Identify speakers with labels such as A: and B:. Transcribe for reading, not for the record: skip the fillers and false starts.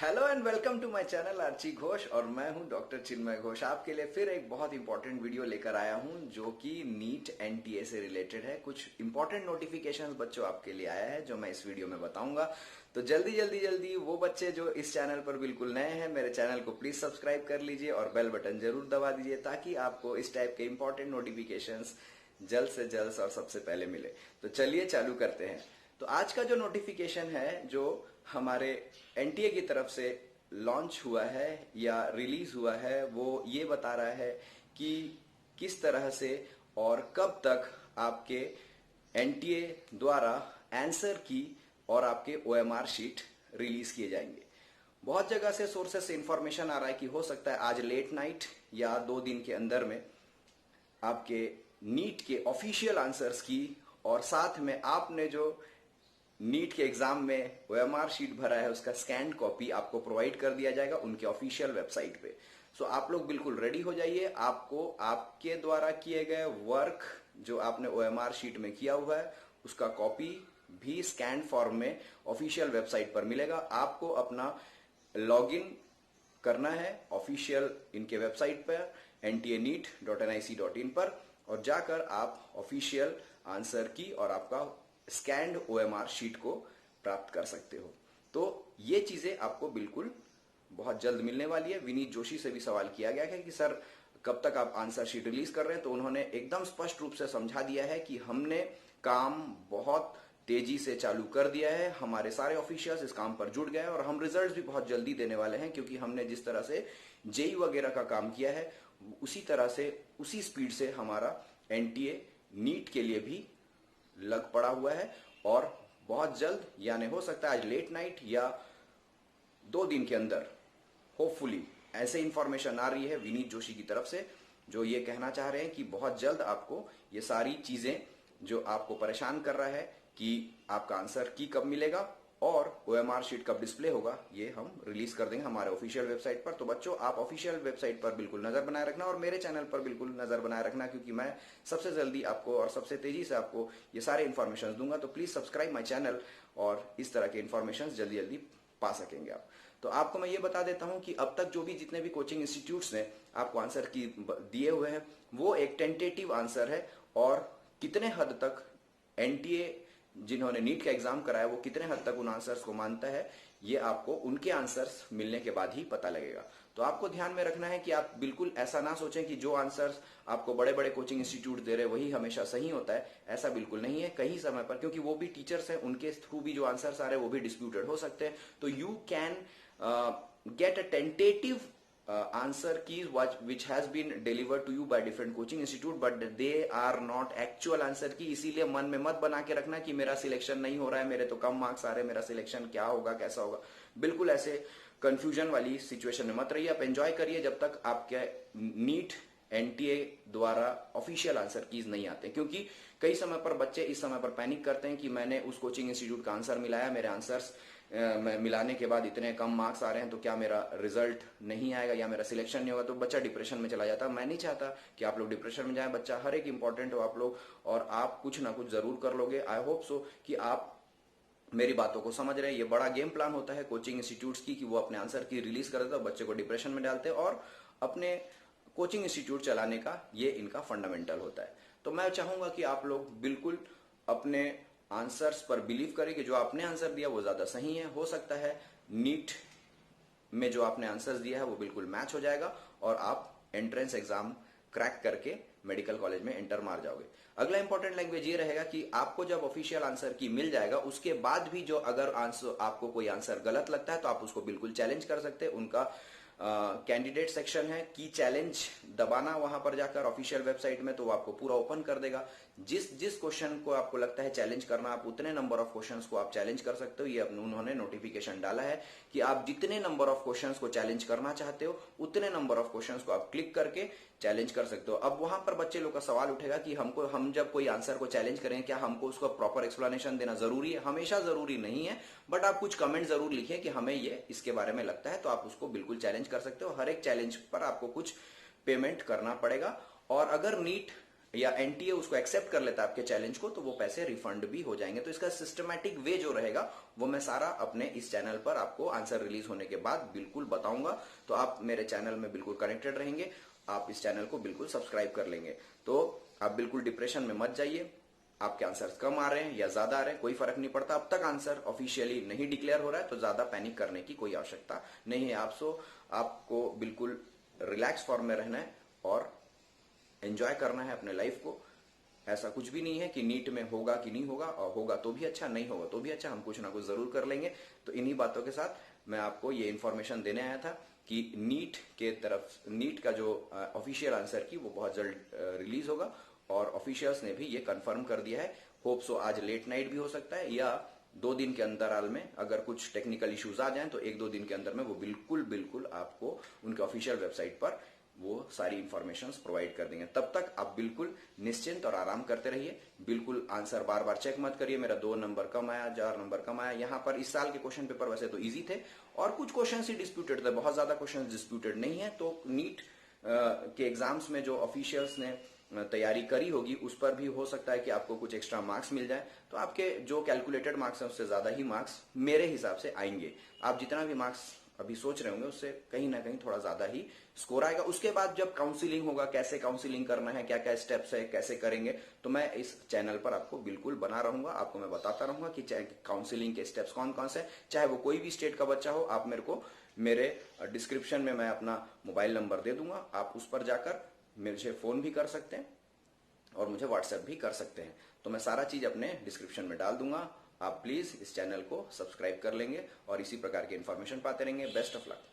A: Hello and welcome to my channel Archi Ghosh और मैं हूं डॉक्टर चिन्मय घोष। आपके लिए फिर एक बहुत इंपॉर्टेंट वीडियो लेकर आया हूं जो कि नीट एनटीए से रिलेटेड है। कुछ इंपॉर्टेंट नोटिफिकेशंस बच्चों आपके लिए आया है जो मैं इस वीडियो में बताऊंगा। तो जल्दी वो बच्चे जो इस चैनल पर बिल्कुल नए हैं, मेरे चैनल को प्लीज सब्सक्राइब कर लीजिए और बेल बटन जरूर दबा दीजिए ताकि आपको इस टाइप के इंपॉर्टेंट नोटिफिकेशंस जल्द से जल्द और सबसे पहले मिले। तो चलिए चालू करते हैं। तो आज का जो नोटिफिकेशन है जो हमारे एनटीए की तरफ से लॉन्च हुआ है या रिलीज हुआ है वो ये बता रहा है कि किस तरह से और कब तक आपके एनटीए द्वारा आंसर की और आपके ओएमआर शीट रिलीज किए जाएंगे। बहुत जगह से सोर्सेस से इंफॉर्मेशन आ रहा है कि हो सकता है आज लेट नाइट या 2 दिन के अंदर में आपके नीट के ऑफिशियल आंसर्स की और साथ में आपने जो नीट के एग्जाम में ओएमआर शीट भरा है उसका स्कैन कॉपी आपको प्रोवाइड कर दिया जाएगा उनके ऑफिशियल वेबसाइट पे। सो आप लोग बिल्कुल रेडी हो जाइए। आपको आपके द्वारा किए गए वर्क जो आपने ओएमआर शीट में किया हुआ है उसका कॉपी भी स्कैन फॉर्म में ऑफिशियल वेबसाइट पर मिलेगा। आपको अपना लॉगिन करना है ऑफिशियल इनके वेबसाइट पर ntaneet.nic.in पर और जाकर आप ऑफिशियल आंसर की और आपका स्कैन्ड ओएमआर शीट को प्राप्त कर सकते हो। तो ये चीजें आपको बिल्कुल बहुत जल्द मिलने वाली है। विनीत जोशी से भी सवाल किया गया है कि सर कब तक आप आंसर शीट रिलीज कर रहे हैं, तो उन्होंने एकदम स्पष्ट रूप से समझा दिया है कि हमने काम बहुत तेजी से चालू कर दिया है, हमारे सारे ऑफिशियल्स इस काम पर जुट गए हैं और हम रिजल्ट्स भी बहुत जल्दी देने वाले हैं क्योंकि हमने जिस तरह से जेई वगैरह का काम किया है उसी तरह से उसी स्पीड से हमारा एनटीए नीट के लिए भी लग पड़ा हुआ है और बहुत जल्द यानी हो सकता है आज लेट नाइट या 2 दिन के अंदर होपफुली ऐसे इंफॉर्मेशन आ रही है विनीत जोशी की तरफ से जो ये कहना चाह रहे हैं कि बहुत जल्द आपको ये सारी चीजें जो आपको परेशान कर रहा है कि आपका आंसर की कब मिलेगा और ओएमआर शीट कब डिस्प्ले होगा ये हम रिलीज कर देंगे हमारे ऑफिशियल वेबसाइट पर। तो बच्चों आप ऑफिशियल वेबसाइट पर बिल्कुल नजर बनाए रखना और मेरे चैनल पर बिल्कुल नजर बनाए रखना क्योंकि मैं सबसे जल्दी आपको और सबसे तेजी से आपको ये सारे इन्फॉर्मेशन दूंगा। तो प्लीज सब्सक्राइब माई चैनल और इस तरह के इन्फॉर्मेशन जल्दी जल्दी पा सकेंगे आप। तो आपको मैं ये बता देता हूं कि अब तक जो भी जितने भी कोचिंग इंस्टीट्यूट्स ने आपको आंसर की दिए हुए हैं वो एक टेंटेटिव आंसर है और कितने हद तक एनटीए जिन्होंने नीट का एग्जाम कराया वो कितने हद तक उन आंसर्स को मानता है ये आपको उनके आंसर्स मिलने के बाद ही पता लगेगा। तो आपको ध्यान में रखना है कि आप बिल्कुल ऐसा ना सोचें कि जो आंसर्स आपको बड़े बड़े कोचिंग इंस्टीट्यूट दे रहे हैं वही हमेशा सही होता है। ऐसा बिल्कुल नहीं है। कहीं समय पर क्योंकि वो भी टीचर्स हैं उनके थ्रू भी जो आंसर्स आ रहे हैं वो भी डिस्प्यूटेड हो सकते हैं। तो you can get a tentative answer keys which has been delivered to you by different coaching institute but they are not actual answer key। इसीलिए मन में मत बना के रखना कि मेरा सिलेक्शन नहीं हो रहा है, मेरे तो कम मार्क्स आ रहे हैं, मेरा सिलेक्शन क्या होगा कैसा होगा। बिल्कुल ऐसे कंफ्यूजन वाली सिचुएशन में मत रहिए। आप एंजॉय करिए जब तक आपके नीट एनटीए द्वारा ऑफिशियल आंसर कीज नहीं आते क्योंकि कई समय पर बच्चे इस समय पर पैनिक करते हैं कि मैंने उस कोचिंग इंस्टीट्यूट का आंसर मिलाया, मेरे आंसर्स मिलाने के बाद इतने कम मार्क्स आ रहे हैं तो क्या मेरा रिजल्ट नहीं आएगा या मेरा सिलेक्शन नहीं होगा। तो बच्चा डिप्रेशन में चला जाता है। मैं नहीं चाहता कि आप लोग डिप्रेशन में जाएं। बच्चा हर एक इंपॉर्टेंट हो आप लोग और आप कुछ ना कुछ जरूर कर लोगे। आई होप सो कि आप मेरी बातों को समझ रहे हैं। ये बड़ा गेम प्लान होता है कोचिंग इंस्टीट्यूट्स की कि वो अपने आंसर की रिलीज कर देते हैं, बच्चे को डिप्रेशन में डालते हैं और अपने कोचिंग इंस्टीट्यूट चलाने का ये इनका फंडामेंटल होता है। तो मैं चाहूंगा कि आप लोग बिल्कुल अपने आंसर्स पर बिलीव करें कि जो आपने आंसर दिया वो ज्यादा सही है। हो सकता है नीट में जो आपने आंसर्स दिया है वो बिल्कुल मैच हो जाएगा और आप एंट्रेंस एग्जाम क्रैक करके मेडिकल कॉलेज में एंटर मार जाओगे। अगला इंपॉर्टेंट लैंग्वेज ये रहेगा कि आपको जब ऑफिशियल आंसर की मिल जाएगा उसके बाद भी जो अगर आंसर आपको कोई आंसर गलत लगता है तो आप उसको बिल्कुल चैलेंज कर सकते हैं। उनका कैंडिडेट सेक्शन है की चैलेंज दबाना वहां पर जाकर ऑफिशियल वेबसाइट में तो वो आपको पूरा ओपन कर देगा। जिस जिस क्वेश्चन को आपको लगता है चैलेंज करना आप उतने नंबर ऑफ क्वेश्चंस को आप चैलेंज कर सकते हो। ये उन्होंने नोटिफिकेशन डाला है कि आप जितने नंबर ऑफ क्वेश्चंस को चैलेंज करना चाहते हो उतने नंबर ऑफ क्वेश्चंस को आप क्लिक करके चैलेंज कर सकते हो। अब वहां पर बच्चे लोग का सवाल उठेगा कि हम जब कोई आंसर को चैलेंज करें क्या हमको उसको प्रॉपर एक्सप्लेनेशन देना जरूरी है? हमेशा जरूरी नहीं है बट आप कुछ कमेंट जरूर लिखें कि हमें ये इसके बारे में लगता है तो आप उसको बिल्कुल चैलेंज कर सकते हो। हर एक चैलेंज पर आपको कुछ पेमेंट करना पड़ेगा और अगर नीट या एनटीए उसको एक्सेप्ट कर लेता है आपके चैलेंज को, तो वो पैसे रिफंड भी हो जाएंगे। तो इसका सिस्टमैटिक वे जो रहेगा वो मैं सारा अपने इस चैनल पर आपको आंसर रिलीज होने के बाद बिल्कुल बताऊंगा। तो आप मेरे चैनल में बिल्कुल कनेक्टेड रहेंगे, आप इस चैनल को बिल्कुल सब्सक्राइब कर लेंगे। तो आप बिल्कुल डिप्रेशन में मत जाइए, आपके आंसर्स कम आ रहे हैं या ज्यादा आ रहे हैं कोई फर्क नहीं पड़ता। अब तक आंसर ऑफिशियली नहीं डिक्लेयर हो रहा है तो ज्यादा पैनिक करने की कोई आवश्यकता नहीं है। आपको बिल्कुल रिलैक्स फॉर्म में रहना है और एंजॉय करना है अपने लाइफ को। ऐसा कुछ भी नहीं है कि नीट में होगा कि नहीं होगा, और होगा तो भी अच्छा, नहीं होगा तो भी अच्छा, हम कुछ ना कुछ जरूर कर लेंगे। तो इन्हीं बातों के साथ मैं आपको ये इन्फॉर्मेशन देने आया था कि नीट का जो ऑफिशियल आंसर की वो बहुत जल्द रिलीज होगा, और ऑफिशियल्स ने भी ये कंफर्म कर दिया है। होप सो आज लेट नाइट भी हो सकता है, या 2 दिन के अंतराल में अगर कुछ टेक्निकल इश्यूज आ जाएं तो 1-2 दिन के अंदर में वो बिल्कुल आपको उनके ऑफिशियल वेबसाइट पर वो सारी इंफॉर्मेशंस प्रोवाइड कर देंगे। तब तक आप बिल्कुल निश्चिंत और आराम करते रहिए, बिल्कुल आंसर बार बार चेक मत करिए मेरा 2 नंबर कम आया, 4 नंबर कम आया। यहाँ पर इस साल के क्वेश्चन पेपर वैसे तो इजी थे और कुछ क्वेश्चन ही डिस्प्यूटेड थे, बहुत ज्यादा क्वेश्चन डिस्प्यूटेड नहीं है। तो नीट के एग्जाम्स में जो ऑफिशियल्स ने तैयारी करी होगी उस पर भी हो सकता है कि आपको कुछ एक्स्ट्रा मार्क्स मिल जाए। तो आपके जो कैलकुलेटेड मार्क्स हैं उससे ज्यादा ही मार्क्स मेरे हिसाब से आएंगे। आप जितना भी मार्क्स अभी सोच रहे होंगे उससे कहीं ना कहीं थोड़ा ज्यादा ही स्कोर आएगा। उसके बाद जब काउंसलिंग होगा, कैसे काउंसलिंग करना है, क्या क्या स्टेप्स है, कैसे करेंगे, तो मैं इस चैनल पर आपको बिल्कुल बना रहूंगा, आपको मैं बताता रहूंगा कि काउंसलिंग के स्टेप्स कौन कौन से, चाहे वो कोई भी स्टेट का बच्चा हो। आप मेरे डिस्क्रिप्शन में मैं अपना मोबाइल नंबर दे दूंगा, आप उस पर जाकर मुझे फोन भी कर सकते हैं और मुझे व्हाट्सएप भी कर सकते हैं। तो मैं सारा चीज अपने डिस्क्रिप्शन में डाल दूंगा। आप प्लीज इस चैनल को सब्सक्राइब कर लेंगे और इसी प्रकार की इंफॉर्मेशन पाते रहेंगे। Best of luck.